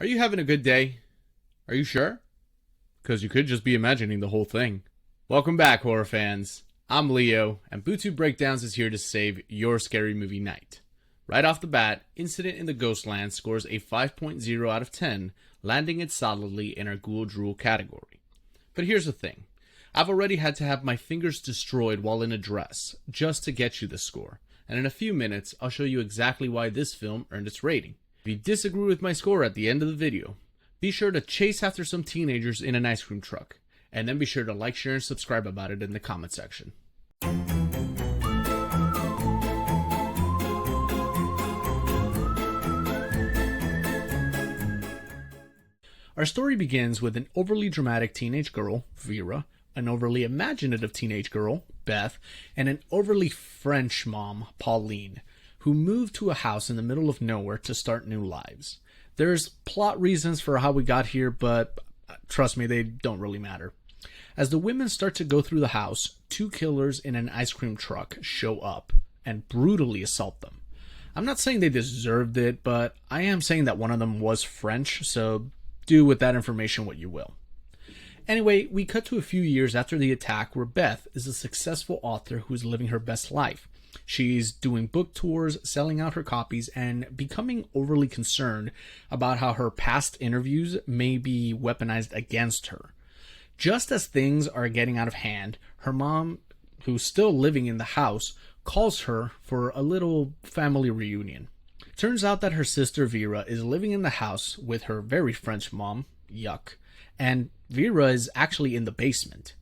Are you having a good day? Are you sure? Because you could just be imagining the whole thing. Welcome back, horror fans. I'm Leo, and Bootube Breakdowns is here to save your scary movie night. Right off the bat, Incident in the Ghostland scores a 5.0 out of 10, landing it solidly in our Ghoul Drool category. But here's the thing. I've already had to have my fingers destroyed while in a dress, just to get you this score. And in a few minutes, I'll show you exactly why this film earned its rating. If you disagree with my score at the end of the video, be sure to chase after some teenagers in an ice cream truck. And then be sure to like, share, and subscribe about it in the comment section. Our story begins with an overly dramatic teenage girl, Vera, an overly imaginative teenage girl, Beth, and an overly French mom, Pauline, who moved to a house in the middle of nowhere to start new lives. There's plot reasons for how we got here, but trust me, they don't really matter. As the women start to go through the house, two killers in an ice cream truck show up and brutally assault them. I'm not saying they deserved it, but I am saying that one of them was French, so do with that information what you will. Anyway, we cut to a few years after the attack where Beth is a successful author who's living her best life. She's doing book tours, selling out her copies, and becoming overly concerned about how her past interviews may be weaponized against her. Just as things are getting out of hand, her mom, who's still living in the house, calls her for a little family reunion. Turns out that her sister Vera is living in the house with her very French mom, yuck, and Vera is actually in the basement.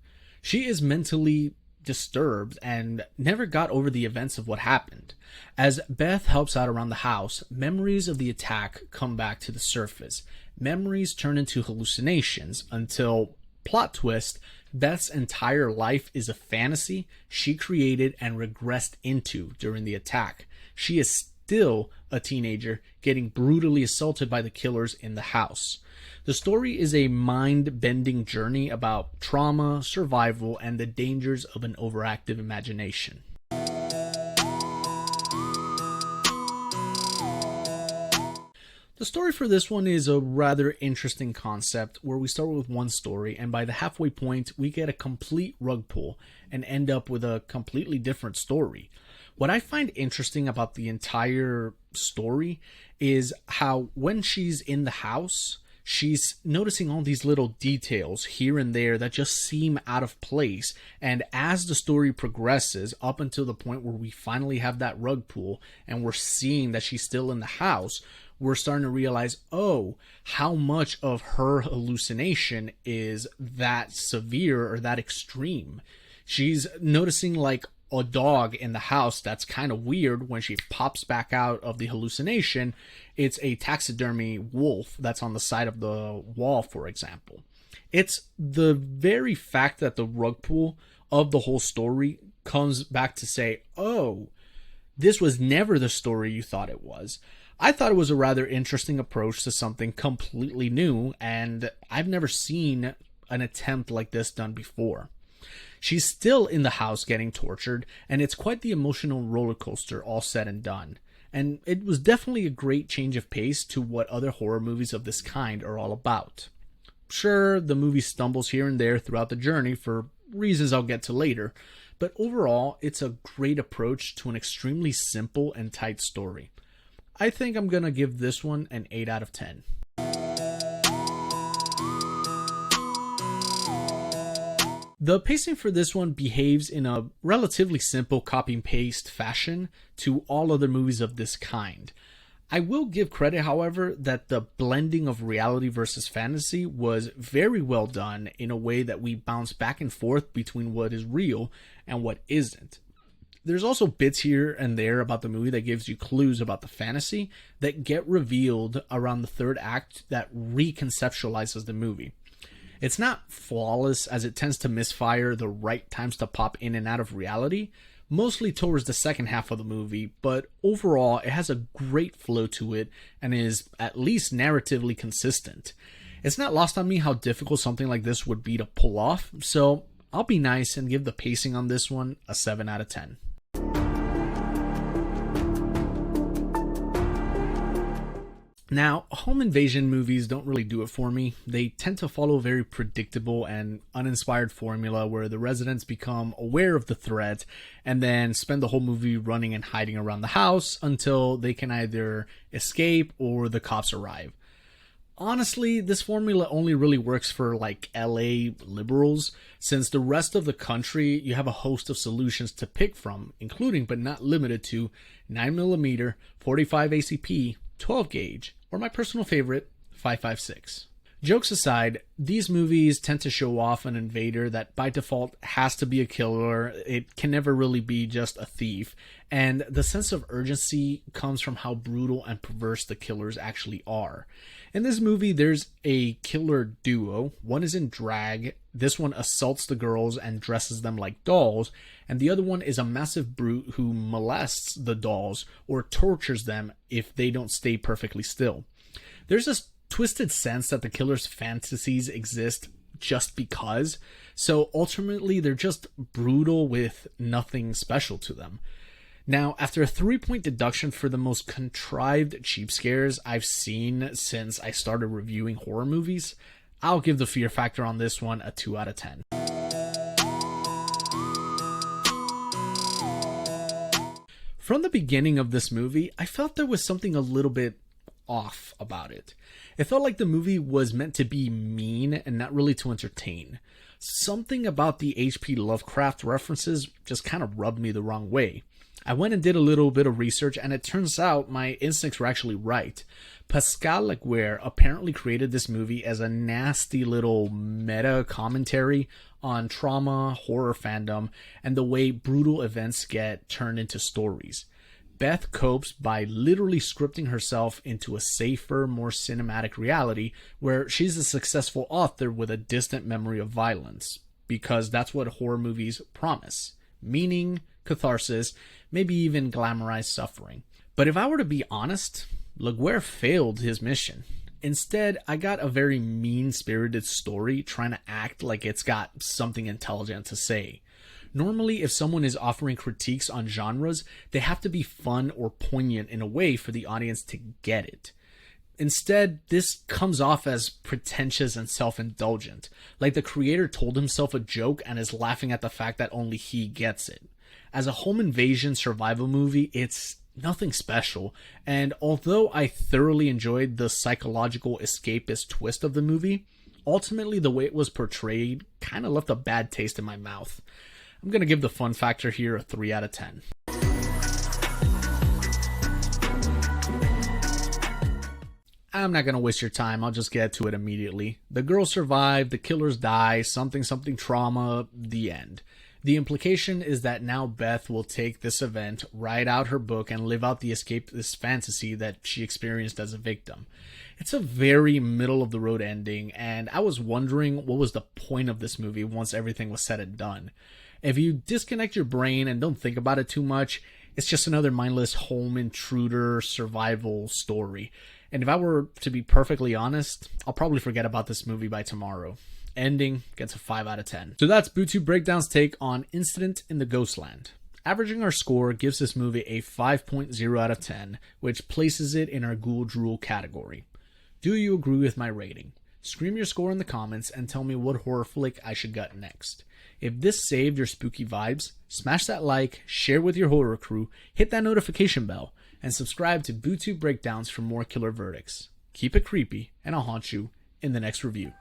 She is mentally disturbed and never got over the events of what happened. As Beth helps out around the house, memories of the attack come back to the surface. Memories turn into hallucinations until, plot twist, Beth's entire life is a fantasy she created and regressed into during the attack. She is still a teenager getting brutally assaulted by the killers in the house. The story is a mind-bending journey about trauma, survival, and the dangers of an overactive imagination. The story for this one is a rather interesting concept where we start with one story and by the halfway point we get a complete rug pull and end up with a completely different story. What I find interesting about the entire story is how when she's in the house, she's noticing all these little details here and there that just seem out of place. And as the story progresses up until the point where we finally have that rug pull and we're seeing that she's still in the house, we're starting to realize, oh, how much of her hallucination is that severe or that extreme. She's noticing like a dog in the house that's kind of weird. When she pops back out of the hallucination, it's a taxidermy wolf that's on the side of the wall, for example. It's the very fact that the rug pull of the whole story comes back to say, oh, this was never the story you thought it was. I thought it was a rather interesting approach to something completely new, and I've never seen an attempt like this done before. She's still in the house getting tortured, and it's quite the emotional roller coaster all said and done. And it was definitely a great change of pace to what other horror movies of this kind are all about. Sure, the movie stumbles here and there throughout the journey for reasons I'll get to later, but overall, it's a great approach to an extremely simple and tight story. I think I'm gonna give this one an 8 out of 10. The pacing for this one behaves in a relatively simple copy and paste fashion to all other movies of this kind. I will give credit, however, that the blending of reality versus fantasy was very well done in a way that we bounce back and forth between what is real and what isn't. There's also bits here and there about the movie that gives you clues about the fantasy that get revealed around the third act that reconceptualizes the movie. It's not flawless as it tends to misfire the right times to pop in and out of reality, mostly towards the second half of the movie, but overall it has a great flow to it and is at least narratively consistent. It's not lost on me how difficult something like this would be to pull off, so I'll be nice and give the pacing on this one a 7 out of 10. Now, home invasion movies don't really do it for me. They tend to follow a very predictable and uninspired formula where the residents become aware of the threat and then spend the whole movie running and hiding around the house until they can either escape or the cops arrive. Honestly, this formula only really works for like LA liberals, since the rest of the country you have a host of solutions to pick from, including but not limited to 9mm, 45 ACP, 12 gauge, or my personal favorite, 5.56. Jokes aside, these movies tend to show off an invader that by default has to be a killer. It can never really be just a thief. And the sense of urgency comes from how brutal and perverse the killers actually are. In this movie, there's a killer duo. One is in drag. This one assaults the girls and dresses them like dolls. And the other one is a massive brute who molests the dolls or tortures them if they don't stay perfectly still. There's this twisted sense that the killer's fantasies exist just because, so ultimately they're just brutal with nothing special to them. Now, after a 3-point deduction for the most contrived cheap scares I've seen since I started reviewing horror movies, I'll give the fear factor on this one a 2 out of 10. From the beginning of this movie, I felt there was something a little bit off about it. It felt like the movie was meant to be mean and not really to entertain. Something about the H.P. Lovecraft references just kind of rubbed me the wrong way. I went and did a little bit of research, and it turns out my instincts were actually right. Pascal Laugier apparently created this movie as a nasty little meta commentary on trauma, horror fandom, and the way brutal events get turned into stories. Beth copes by literally scripting herself into a safer, more cinematic reality where she's a successful author with a distant memory of violence, because that's what horror movies promise. Meaning, catharsis, maybe even glamorized suffering. But if I were to be honest, Laugier failed his mission. Instead, I got a very mean-spirited story trying to act like it's got something intelligent to say. Normally, if someone is offering critiques on genres, they have to be fun or poignant in a way for the audience to get it. Instead, this comes off as pretentious and self-indulgent, like the creator told himself a joke and is laughing at the fact that only he gets it. As a home invasion survival movie, it's nothing special, and although I thoroughly enjoyed the psychological escapist twist of the movie, ultimately the way it was portrayed kind of left a bad taste in my mouth. I'm going to give the fun factor here a 3 out of 10. I'm not going to waste your time, I'll just get to it immediately. The girls survive, the killers die, something trauma, the end. The implication is that now Beth will take this event, write out her book, and live out the escapist fantasy that she experienced as a victim. It's a very middle-of-the-road ending, and I was wondering what was the point of this movie once everything was said and done. If you disconnect your brain and don't think about it too much, it's just another mindless home intruder survival story. And if I were to be perfectly honest, I'll probably forget about this movie by tomorrow. Ending gets a 5 out of 10. So that's Bootube Breakdowns' take on Incident in the Ghostland. Averaging our score gives this movie a 5.0 out of 10, which places it in our Ghoul Drool category. Do you agree with my rating? Scream your score in the comments and tell me what horror flick I should gut next. If this saved your spooky vibes, smash that like, share with your horror crew, hit that notification bell, and subscribe to Bootube Breakdowns for more killer verdicts. Keep it creepy, and I'll haunt you in the next review.